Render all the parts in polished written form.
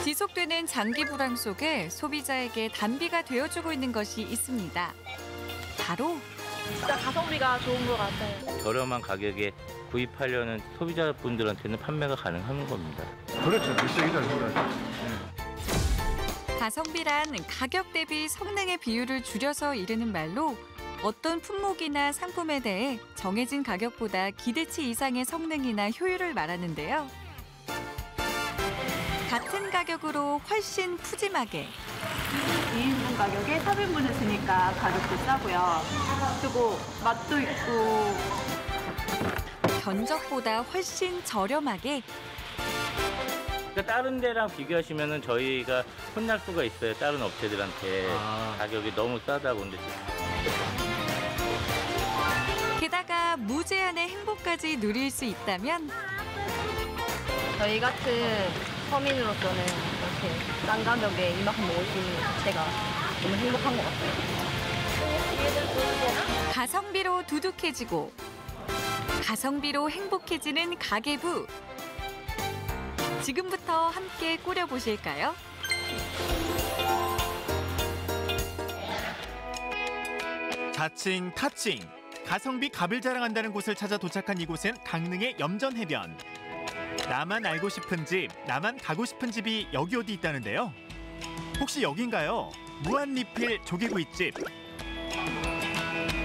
지속되는 장기 불황 속에 소비자에게 단비가 되어주고 있는 것이 있습니다. 바로 진짜 가성비가 좋은 것 같아요. 저렴한 가격에 구입하려는 소비자분들한테는 판매가 가능한 겁니다. 그렇죠. 비싸기도 하죠. 가성비란 가격 대비 성능의 비율을 줄여서 이르는 말로 어떤 품목이나 상품에 대해 정해진 가격보다 기대치 이상의 성능이나 효율을 말하는데요. 같은 가격으로 훨씬 푸짐하게 2인분 가격에 4인분을 쓰니까 가격도 싸고요. 그리고 맛도 있고 견적보다 훨씬 저렴하게 그러니까 다른 데랑 비교하시면 저희가 혼날 수가 있어요. 다른 업체들한테 가격이 너무 싸다 보는데. 게다가 무제한의 행복까지 누릴 수 있다면 저희 같은 서민으로서는 이렇게 싼 가격에 이만큼 먹을 수 있는 자체가 너무 행복한 것 같아요. 가성비로 두둑해지고 가성비로 행복해지는 가계부. 지금부터 함께 꾸려보실까요? 자칭 타칭 가성비 값을 자랑한다는 곳을 찾아 도착한 이곳은 강릉의 염전해변. 나만 알고 싶은 집, 나만 가고 싶은 집이 여기 어디 있다는데요. 혹시 여긴가요? 무한리필 조개구이집.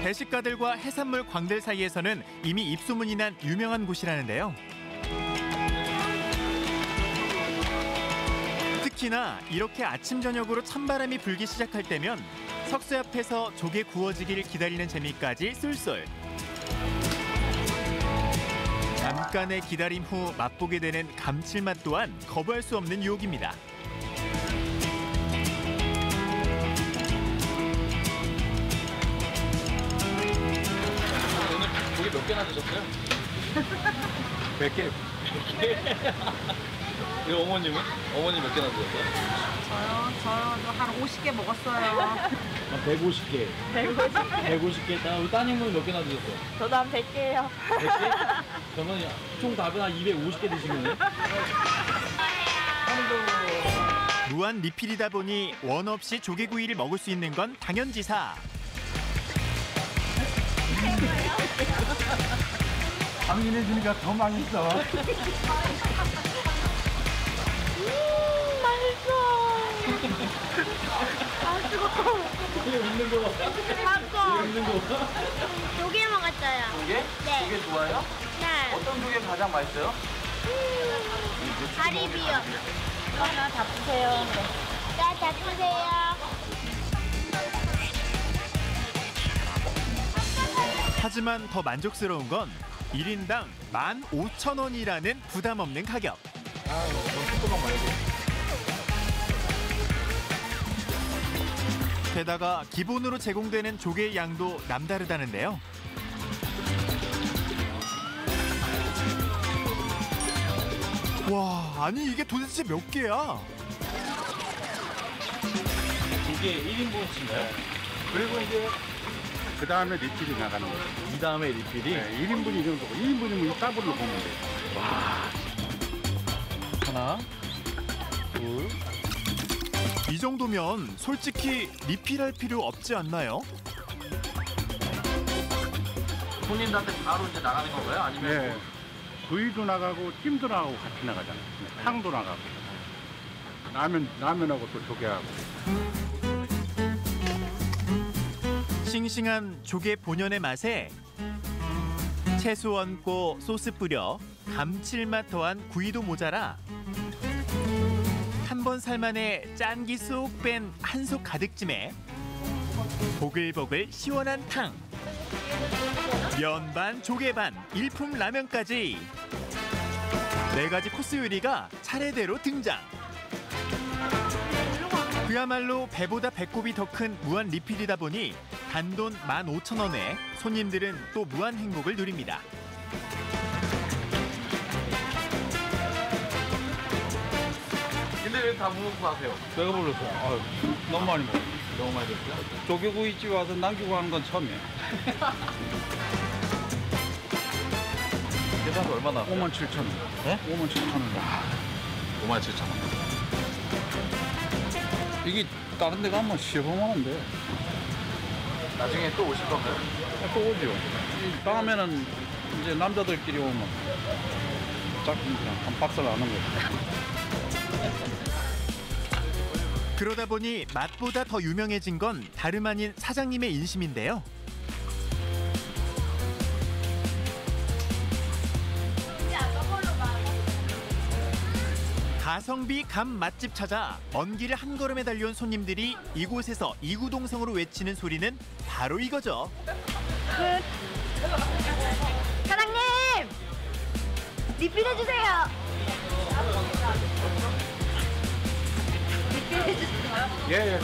대식가들과 해산물 광들 사이에서는 이미 입소문이 난 유명한 곳이라는데요. 특히나 이렇게 아침 저녁으로 찬바람이 불기 시작할 때면 석쇠 앞에서 조개 구워지기를 기다리는 재미까지 쏠쏠. 잠깐의 기다림 후 맛보게 되는 감칠맛 또한 거부할 수 없는 유혹입니다. 오늘 조개 몇 개나 드셨어요? 100개. 이 어머님은? 어머님 몇 개나 드셨어요? 저도 한 50개 먹었어요. 150개. 150개. 우리 따님은 몇 개나 드셨어요? 저도 한 100개예요. 100개? 그러면 총 답은 한 250개 드시면 무한 리필이다 보니 원 없이 조개구이를 먹을 수 있는 건 당연지사. 당연해지니까 더 맛있어. 왜 웃는 거 봐. 왜 웃는 거 봐. 조개 먹었어요. 조개? 네. 조개 좋아요? 네. 어떤 조개 가장 맛있어요? 가리비요. 하나 잡수세요. 자, 잡수세요. 하지만 더 만족스러운 건 1인당 15,000원이라는 부담 없는 가격. 게다가 기본으로 제공되는 조개의 양도 남다르다는데요. 와, 아니 이게 도대체 몇 개야? 조개 1인분인가요? 그리고 이제 그 다음에 리필이 나가는 거예요. 이 다음에 리필이? 네, 1인분이 이 정도고 2인분이면 더블로 보면 돼요. 하나, 둘. 이 정도면 솔직히 리필할 필요 없지 않나요? 손님들한테 바로 이제 나가는 건가요? 아니면 네. 구이도 나가고 찜도 나가고 같이 나가잖아요. 탕도 나가고. 라면하고 또 조개하고. 싱싱한 조개 본연의 맛에 채소 얹고 소스 뿌려 감칠맛 더한 구이도 모자라 한 번 살만에 짠기 쏙 뺀 한솥 가득찜에 보글보글 시원한 탕, 면 반 조개 반 일품 라면까지 4가지 코스 요리가 차례대로 등장. 그야말로 배보다 배꼽이 더 큰 무한 리필이다 보니 단돈 15,000원에 손님들은 또 무한 행복을 누립니다. 근데 왜 다 먹고 가세요? 배가 불렀어. 너무 많이 먹어. 너무 많이 드셨어요? 조개구이집 와서 남기고 가는 건 처음이야. 계산서 얼마 나왔어요? 57,000원. 네? 57,000원. 57,000원. 이게 다른 데 가면 15만 원인데. 나중에 또 오실 건가요? 또 오죠. 다음에는 이제 남자들끼리 오면 짝 그냥 한 박스를 하는 거죠. 그러다 보니 맛보다 더 유명해진 건 다름 아닌 사장님의 인심인데요. 가성비 감 맛집 찾아 먼 길을 한 걸음에 달려온 손님들이 이곳에서 이구동성으로 외치는 소리는 바로 이거죠. 사장님! 리필해주세요! 예.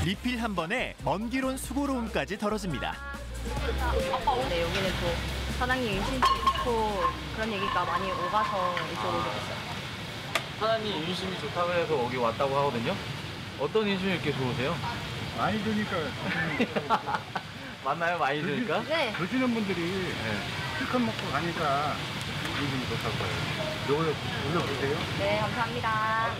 리필 한 번에 먼 길 온 수고로움까지 덜어집니다. 네, 여기는 또 사장님 인심이 좋고 그런 얘기가 많이 오가서 이쪽으로 오겠어요. 사장님 인심이 좋다고 해서 여기 왔다고 하거든요. 어떤 인심이 이렇게 좋으세요? 많이 드니까 맞나요? 많이 드니까? 네. 드시는 분들이 실컷 먹고 가니까 인심이 좋다고 해요. 요거 올려보세요. 네, 감사합니다.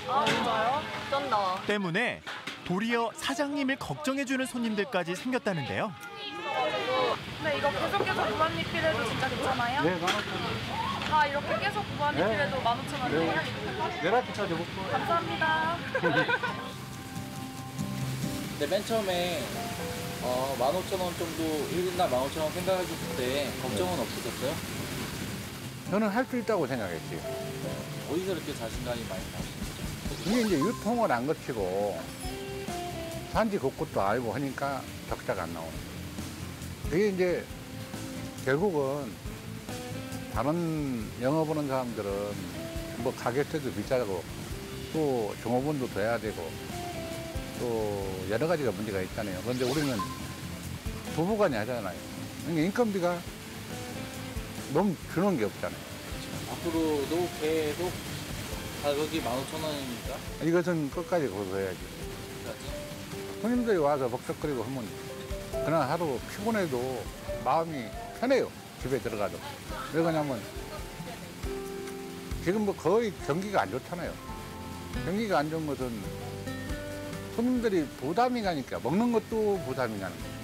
좋아요? 좀 더. 때문에 도리어 사장님을 걱정해주는 손님들까지 생겼다는데요. 근데 이거 계속 무한 리필해도 진짜 괜찮아요? 네, 다 이렇게 계속 무한 리필해도 15,000원이에요? 내가 찾아볼게. 감사합니다. 근데 맨 처음에 15,000원 정도 1인당 15,000원 생각하셨을 때 걱정은 없으셨어요? 저는 할 수 있다고 생각했지. 어디서 이렇게 자신감이 많이 나시죠? 이게 이제 유통을 안 거치고 산지 곳곳도 알고 하니까 적자가 안 나오는 거예요. 그게 이제 결국은 다른 영업하는 사람들은 뭐 가격대도 비싸고 또 종업원도 더 해야 되고 또 여러 가지가 문제가 있잖아요. 그런데 우리는 부부간이 하잖아요. 그러니까 인건비가 너무 주는 게 없잖아요. 앞으로도 계속 가격이 15,000원이니까? 이것은 끝까지 고소해야지. 손님들이 와서 벅적거리고 하면 그날 하루 피곤해도 마음이 편해요. 집에 들어가도. 왜 그러냐면 지금 뭐 거의 경기가 안 좋잖아요. 경기가 안 좋은 것은 손님들이 부담이 가니까 먹는 것도 부담이 가는 거예요.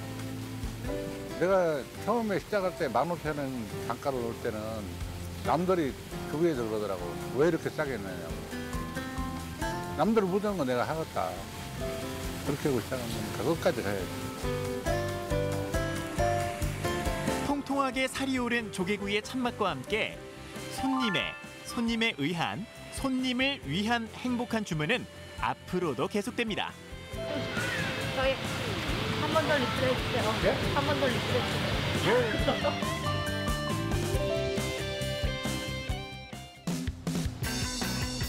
내가 처음에 시작할 때 15,000원 단가로 놓을 때는 남들이 주위에서 그러더라고. 왜 이렇게 싸게 내냐고. 남들 못하는 거 내가 하겠다. 그렇게 하고 시작하면 그것까지 가야지. 통통하게 살이 오른 조개구이의 참맛과 함께 손님의 의한, 손님을 위한 행복한 주문은 앞으로도 계속됩니다. 저희 한 번 더 리필해주세요. 네? 한 번 더 리필해주세요.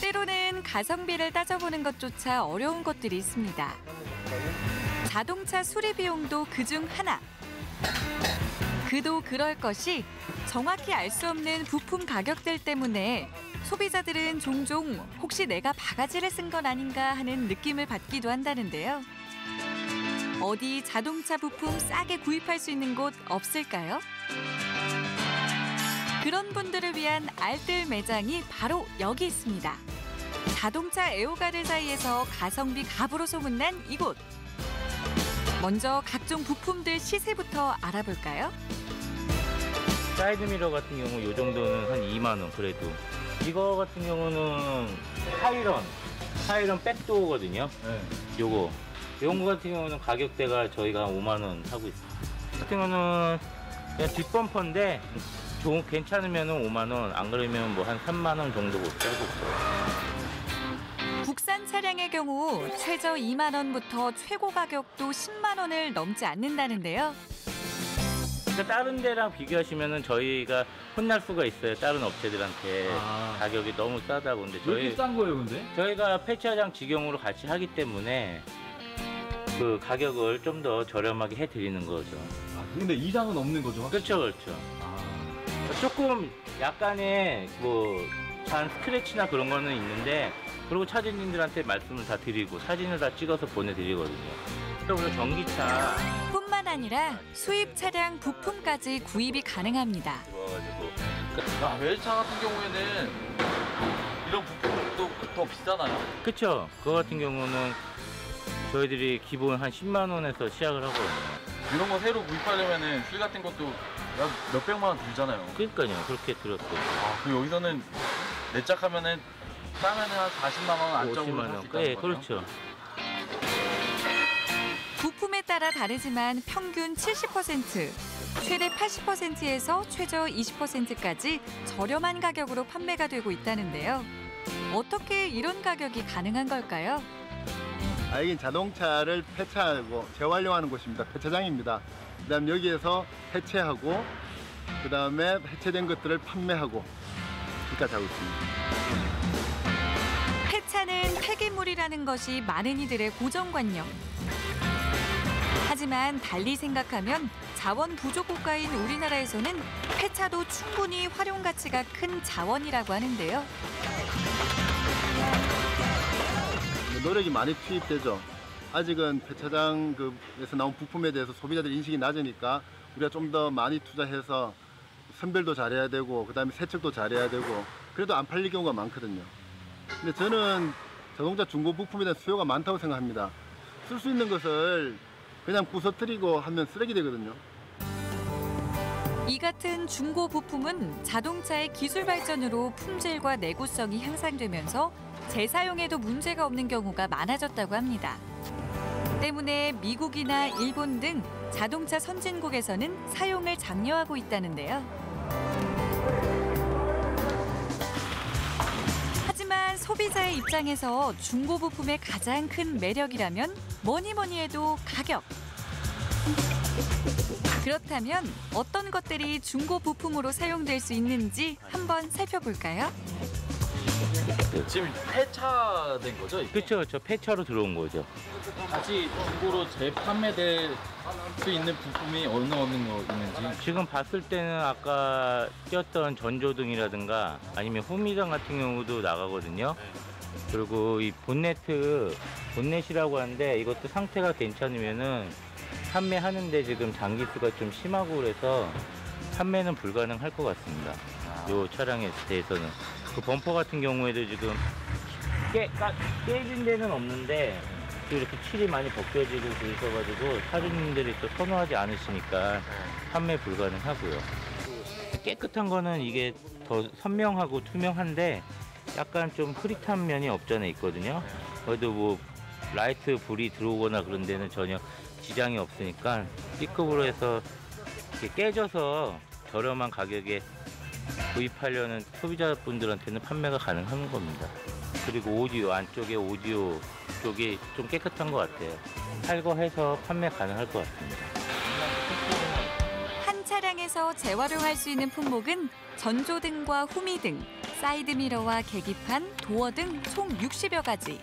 때로는 가성비를 따져보는 것조차 어려운 것들이 있습니다. 자동차 수리 비용도 그중 하나. 그도 그럴 것이 정확히 알 수 없는 부품 가격들 때문에 소비자들은 종종 혹시 내가 바가지를 쓴 건 아닌가 하는 느낌을 받기도 한다는데요. 어디 자동차 부품 싸게 구입할 수 있는 곳 없을까요? 그런 분들을 위한 알뜰 매장이 바로 여기 있습니다. 자동차 애호가들 사이에서 가성비 갑으로 소문난 이곳. 먼저 각종 부품들 시세부터 알아볼까요? 사이드미러 같은 경우 이 정도는 한 2만 원 그래도. 이거 같은 경우는 타이런 백도어거든요. 네. 요거 같은 경우는 가격대가 저희가 5만 원 하고 있어요. 같은 경우는 그냥 뒷범퍼인데 괜찮으면 5만 원, 안 그러면 뭐 한 3만 원 정도 못 짜고 있어요. 국산 차량의 경우 최저 2만 원부터 최고 가격도 10만 원을 넘지 않는다는데요. 그러니까 다른 데랑 비교하시면은 저희가 혼날 수가 있어요. 다른 업체들한테 가격이 너무 싸다고. 근데 왜 이렇게 싼 거예요, 근데? 저희가 폐차장 직영으로 같이 하기 때문에 그 가격을 좀 더 저렴하게 해드리는 거죠. 근데 이상은 없는 거죠? 그렇죠, 그렇죠. 조금 약간의 뭐 잔 스크래치나 그런 거는 있는데, 그리고 차주님들한테 말씀을 다 드리고 사진을 다 찍어서 보내드리거든요. 또 전기차 뿐만 아니라 수입 차량 부품까지 구입이 가능합니다. 외제차 같은 경우에는 이런 부품도 더 이거 비싸나요? 그쵸? 그거 같은 경우는 저희들이 기본 한 10만 원에서 시작을 하거든요. 이런 거 새로 구입하려면은 휠 같은 것도 약 몇백만 원 들잖아요. 그러니까요. 그렇게 들었어요. 그럼 여기서는 내짝하면은 싸면은 한 40만 원 안쪽으로 50만 살 수 원. 있다는 네, 거죠? 그렇죠. 부품에 따라 다르지만 평균 70%, 최대 80%에서 최저 20%까지 저렴한 가격으로 판매가 되고 있다는데요. 어떻게 이런 가격이 가능한 걸까요? 여긴 자동차를 폐차하고 재활용하는 곳입니다. 폐차장입니다. 그다음 여기에서 해체하고 그다음에 해체된 것들을 판매하고 여기까지 하고 있습니다. 폐차는 폐기물이라는 것이 많은 이들의 고정관념. 하지만 달리 생각하면 자원 부족 국가인 우리나라에서는 폐차도 충분히 활용 가치가 큰 자원이라고 하는데요. 노력이 많이 투입되죠. 아직은 폐차장에서 나온 부품에 대해서 소비자들 인식이 낮으니까 우리가 좀 더 많이 투자해서 선별도 잘해야 되고 그다음에 세척도 잘해야 되고 그래도 안 팔릴 경우가 많거든요. 근데 저는 자동차 중고 부품에 대한 수요가 많다고 생각합니다. 쓸 수 있는 것을 그냥 부서뜨리고 하면 쓰레기 되거든요. 이 같은 중고 부품은 자동차의 기술 발전으로 품질과 내구성이 향상되면서 재사용에도 문제가 없는 경우가 많아졌다고 합니다. 때문에 미국이나 일본 등 자동차 선진국에서는 사용을 장려하고 있다는데요. 하지만 소비자의 입장에서 중고 부품의 가장 큰 매력이라면 뭐니 해도 가격. 그렇다면 어떤 것들이 중고 부품으로 사용될 수 있는지 한번 살펴볼까요? 지금 폐차된 거죠? 이게? 그쵸, 저 폐차로 들어온 거죠. 다시 중고로 재판매될 수 있는 부품이 어느 거 있는지. 지금 봤을 때는 아까 꼈던 전조등이라든가 아니면 후미등 같은 경우도 나가거든요. 그리고 이 본넷이라고 하는데 이것도 상태가 괜찮으면은 판매하는데 지금 장기수가 좀 심하고 그래서 판매는 불가능할 것 같습니다. 이 차량에 대해서는. 그 범퍼 같은 경우에도 지금 깨진 데는 없는데 이렇게 칠이 많이 벗겨지고 그러셔가지고 차주님들이 또 선호하지 않으시니까 판매 불가능하고요. 깨끗한 거는 이게 더 선명하고 투명한데 약간 좀 흐릿한 면이 없잖아 있거든요. 그래도 뭐 라이트 불이 들어오거나 그런 데는 전혀 지장이 없으니까 B급으로 해서 이렇게 깨져서 저렴한 가격에 구입하려는 소비자분들한테는 판매가 가능한 겁니다. 그리고 오디오 안쪽에 오디오 쪽이 좀 깨끗한 것 같아요. 탈거해서 판매 가능할 것 같습니다. 한 차량에서 재활용할 수 있는 품목은 전조등과 후미등, 사이드미러와 계기판, 도어 등 총 60여 가지.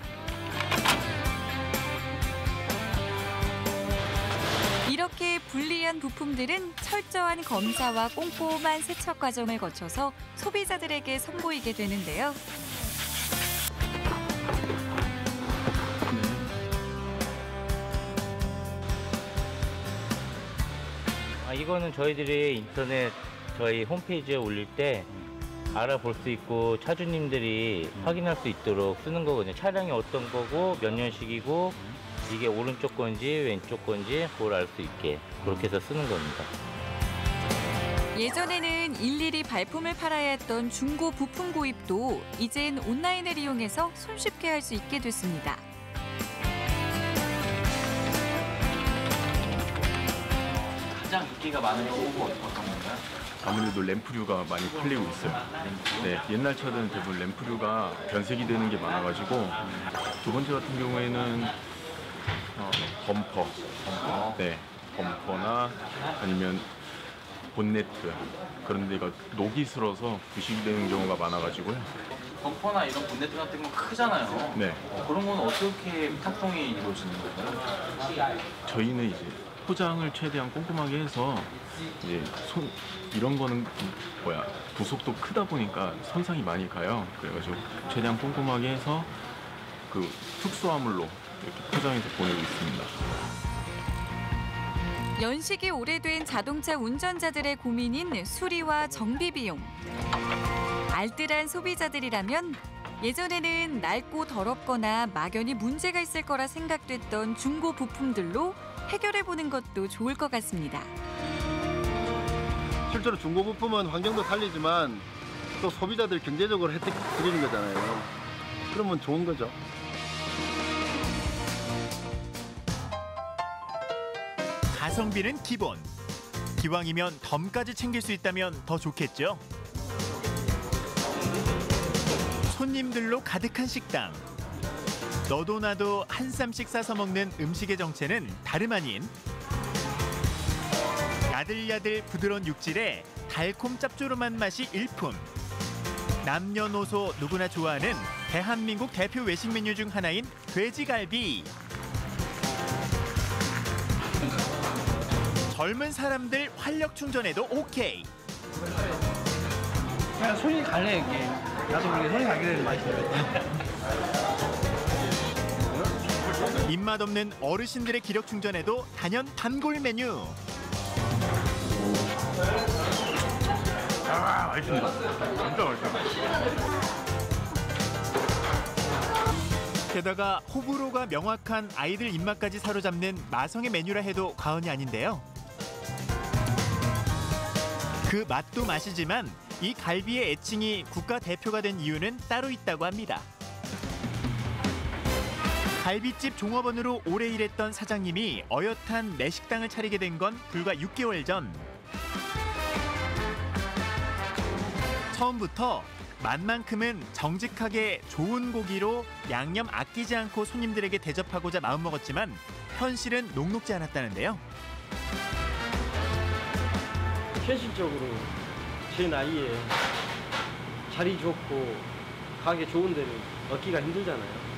이렇게 분리한 부품들은 철저한 검사와 꼼꼼한 세척 과정을 거쳐서 소비자들에게 선보이게 되는데요. 이거는 저희들이 인터넷 저희 홈페이지에 올릴 때 알아볼 수 있고 차주님들이 확인할 수 있도록 쓰는 거거든요. 차량이 어떤 거고 몇 년식이고 이게 오른쪽 건지 왼쪽 건지 그걸 알 수 있게 그렇게 해서 쓰는 겁니다. 예전에는 일일이 발품을 팔아야 했던 중고 부품 구입도 이젠 온라인을 이용해서 손쉽게 할 수 있게 됐습니다. 가장 인기가 많은 품목은 어떤 건가요? 아무래도 램프류가 많이 팔리고 있어요. 네, 옛날 차들은 대부분 램프류가 변색이 되는 게 많아가지고 두 번째 같은 경우에는 범퍼. 네, 범퍼나 아니면 본네트 그런 데가 녹이 슬어서 부식이 되는 경우가 많아가지고요. 범퍼나 이런 본네트 같은 건 크잖아요. 네. 그런 건 어떻게 탑승이 이루어지는 건가요? 저희는 이제 포장을 최대한 꼼꼼하게 해서 이제 이런 거는 부속도 크다 보니까 손상이 많이 가요. 그래가지고 최대한 꼼꼼하게 해서 그 특수화물로 이렇게 포장해서 보내고 있습니다. 연식이 오래된 자동차 운전자들의 고민인 수리와 정비 비용. 알뜰한 소비자들이라면 예전에는 낡고 더럽거나 막연히 문제가 있을 거라 생각됐던 중고 부품들로 해결해보는 것도 좋을 것 같습니다. 실제로 중고 부품은 환경도 살리지만 또 소비자들 경제적으로 혜택 드리는 거잖아요. 그러면 좋은 거죠. 가성비는 기본. 기왕이면 덤까지 챙길 수 있다면 더 좋겠죠. 손님들로 가득한 식당. 너도 나도 한 쌈씩 싸서 먹는 음식의 정체는 다름 아닌 야들야들 부드러운 육질에 달콤 짭조름한 맛이 일품. 남녀노소 누구나 좋아하는 대한민국 대표 외식 메뉴 중 하나인 돼지갈비. 젊은 사람들 활력 충전에도 오케이. 그냥 손이 갈래 이게. 나도 모르게 손이 가게 되는 맛이 들어요. 입맛 없는 어르신들의 기력 충전에도 단연 단골 메뉴. 아, 맛있습니다. 진짜 맛있어요. 게다가 호불호가 명확한 아이들 입맛까지 사로잡는 마성의 메뉴라 해도 과언이 아닌데요. 그 맛도 맛이지만 이 갈비의 애칭이 국가대표가 된 이유는 따로 있다고 합니다. 갈비집 종업원으로 오래 일했던 사장님이 어엿한 내식당을 차리게 된 건 불과 6개월 전. 처음부터 맛만큼은 정직하게 좋은 고기로 양념 아끼지 않고 손님들에게 대접하고자 마음먹었지만 현실은 녹록지 않았다는데요. 현실적으로 제 나이에 자리 좋고 가게 좋은 데는 얻기가 힘들잖아요.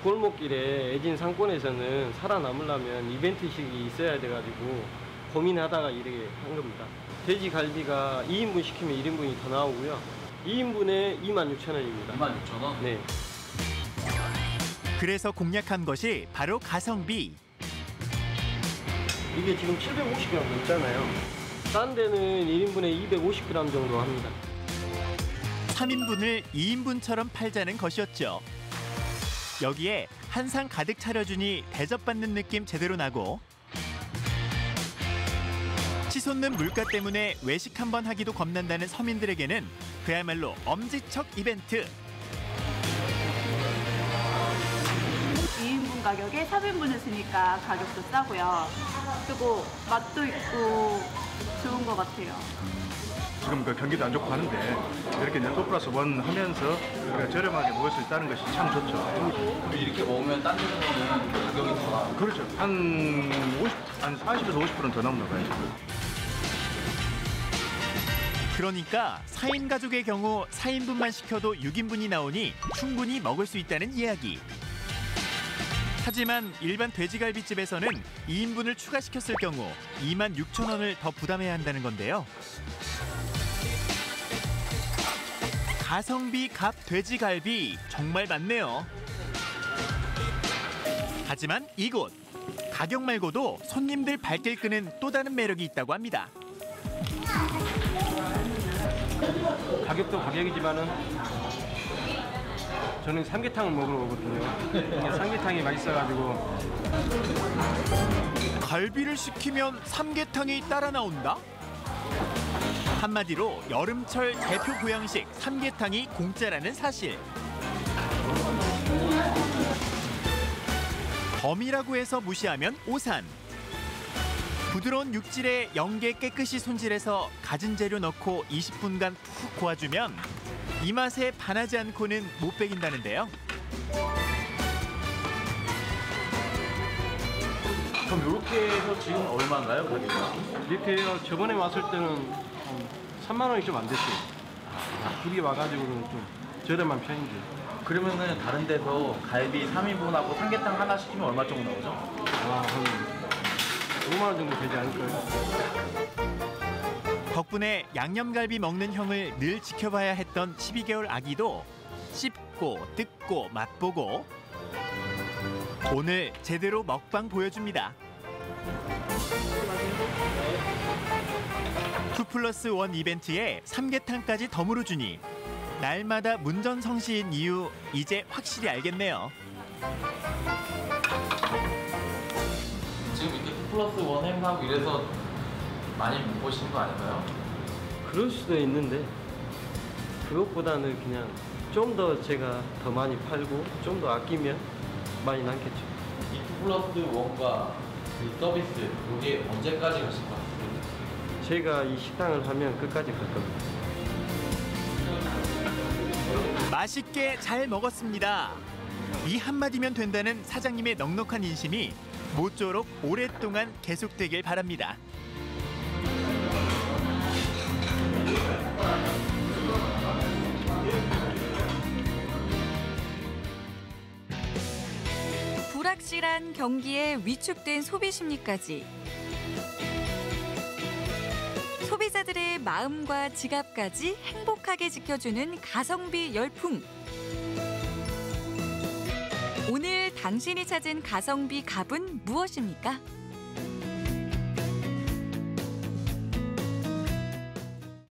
골목길에 애진 상권에서는 살아남으려면 이벤트식이 있어야 돼가지고 고민하다가 이렇게 한 겁니다. 돼지갈비가 2인분 시키면 1인분이 더 나오고요. 2인분에 26,000원입니다. 26,000원? 네. 그래서 공략한 것이 바로 가성비. 이게 지금 750g 넘잖아요. 딴 데는 1인분에 250g 정도 합니다. 3인분을 2인분처럼 팔자는 것이었죠. 여기에 한 상 가득 차려주니 대접받는 느낌 제대로 나고 치솟는 물가 때문에 외식 한번 하기도 겁난다는 서민들에게는 그야말로 엄지척 이벤트. 2인분 가격에 3인분을 쓰니까 가격도 싸고요. 그리고 맛도 있고 좋은 것 같아요. 지금 그 경기도 안 좋고 하는데 이렇게 2+1 하면서 우리가 저렴하게 먹을 수 있다는 것이 참 좋죠. 이렇게 먹으면 딴 데서는 가격이 더 그렇죠. 한 40에서 50%는 더 남는 거예요. 그러니까 4인 가족의 경우 4인분만 시켜도 6인분이 나오니 충분히 먹을 수 있다는 이야기. 하지만 일반 돼지갈비집에서는 2인분을 추가시켰을 경우 26,000원을 더 부담해야 한다는 건데요. 가성비 값 돼지갈비 정말 많네요. 하지만 이곳 가격 말고도 손님들 발길 끄는 또 다른 매력이 있다고 합니다. 가격도 가격이지만은 저는 삼계탕을 먹으러 오거든요. 이게 삼계탕이 맛있어가지고. 갈비를 시키면 삼계탕이 따라 나온다? 한마디로 여름철 대표 보양식 삼계탕이 공짜라는 사실. 덤이라고 해서 무시하면 오산. 부드러운 육질에 영게 깨끗이 손질해서 갖은 재료 넣고 20분간 푹 고아주면 이 맛에 반하지 않고는 못 배긴다는데요. 그럼 이렇게 해서 지금 얼마인가요, 가격이? 이렇게 해요. 저번에 왔을 때는 한 3만 원이 좀 안 됐어요. 둘이 와가지고는 좀 저렴한 편이죠. 그러면은 다른 데서 갈비 3인분하고 삼계탕 하나 시키면 얼마 정도 나오죠? 한 5만 원 정도 되지 않을까요? 덕분에 양념갈비 먹는 형을 늘 지켜봐야 했던 12개월 아기도 씹고 뜯고 맛보고 오늘 제대로 먹방 보여줍니다. 2+1 이벤트에 삼계탕까지 덤으로 주니 날마다 문전성시인 이유 이제 확실히 알겠네요. 지금 이렇게 2+1 행사하고 이래서 많이 못 보시는 거 아닌가요? 그럴 수도 있는데 그것보다는 그냥 좀 더 제가 더 많이 팔고 좀 더 아끼면 많이 남겠죠. 이 2+1과 그 서비스 이게 언제까지 가실 것 같으세요? 제가 이 식당을 하면 끝까지 갈 겁니다. 맛있게 잘 먹었습니다. 이 한마디면 된다는 사장님의 넉넉한 인심이 모쪼록 오랫동안 계속되길 바랍니다. 불확실한 경기에 위축된 소비 심리까지 소비자들의 마음과 지갑까지 행복하게 지켜주는 가성비 열풍. 오늘 당신이 찾은 가성비 갑은 무엇입니까?